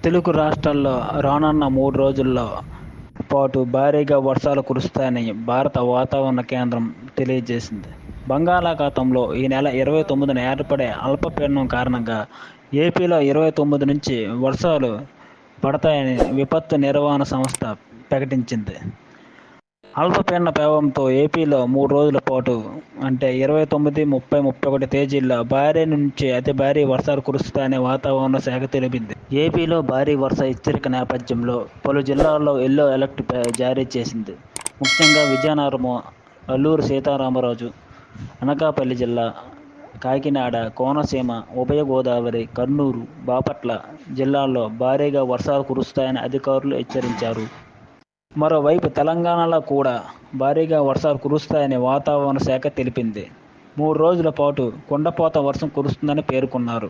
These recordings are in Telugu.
తెలుగు రాష్ట్రాల్లో రానున్న 3 రోజుల్లో పాటు భారీగా వర్షాలు కురుస్తాయని భారత వాతావరణ కేంద్రం తెలియజేసింది. బంగాళాఖాతంలో ఈ నెల 29న ఏర్పడే అల్పపీడనం కారణంగా ఏపీలో 29 నుంచి వర్షాలు పడతాయని విపత్తు నిర్వహణ సంస్థ ప్రకటించింది. అల్పపీడన ప్రభావంతో ఏపీలో 3 రోజుల పాటు అంటే 29, 30, 31 తేదీల్లో భారీ నుంచి అతి భారీ వర్షాలు కురుస్తాయని వాతావరణ శాఖ తెలిపింది. ఏపీలో భారీ వర్ష హెచ్చరిక నేపథ్యంలో పలు జిల్లాల్లో ఎల్లో అలర్ట్ జారీ చేసింది. ముఖ్యంగా విజయనగరం, అల్లూరు సీతారామరాజు, అనకాపల్లి జిల్లా, కాకినాడ, కోనసీమ, ఉభయ గోదావరి, కర్నూలు, బాపట్ల జిల్లాల్లో భారీగా వర్షాలు కురుస్తాయని అధికారులు హెచ్చరించారు. మరోవైపు తెలంగాణలో కూడా భారీగా వర్షాలు కురుస్తాయని వాతావరణ శాఖ తెలిపింది. 3 రోజుల పాటు కుండపోత వర్షం కురుస్తుందని పేర్కొన్నారు.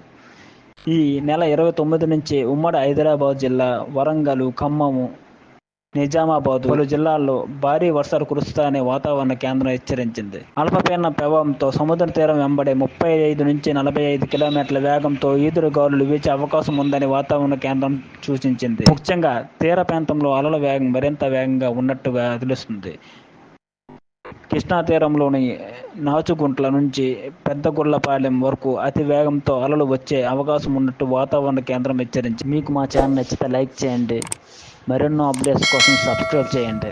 ఈ నెల 29 నుంచి ఉమ్మడి హైదరాబాద్ జిల్లా, వరంగల్, ఖమ్మం, నిజామాబాద్ పలు జిల్లాల్లో భారీ వర్షాలు కురుస్తాయని వాతావరణ కేంద్రం హెచ్చరించింది. అల్పపీడన ప్రభావంతో సముద్ర తీరం వెంబడి 35 నుంచి 45 కిలోమీటర్ల వేగంతో ఈదురుగాలులు వీచే అవకాశం ఉందని వాతావరణ కేంద్రం సూచించింది. ముఖ్యంగా తీర ప్రాంతంలో అలల వేగం మరింత వేగంగా ఉన్నట్టుగా తెలుస్తుంది. కృష్ణా తీరంలోని నాచుగుంట్ల నుంచి పెద్దగుళ్లపాలెం వరకు అతి వేగంతో అలలు వచ్చే అవకాశం ఉన్నట్టు వాతావరణ కేంద్రం హెచ్చరించింది. మీకు మా ఛానల్ నచ్చితే లైక్ చేయండి. మరెన్నో అప్డేట్స్ కోసం సబ్స్క్రైబ్ చేయండి.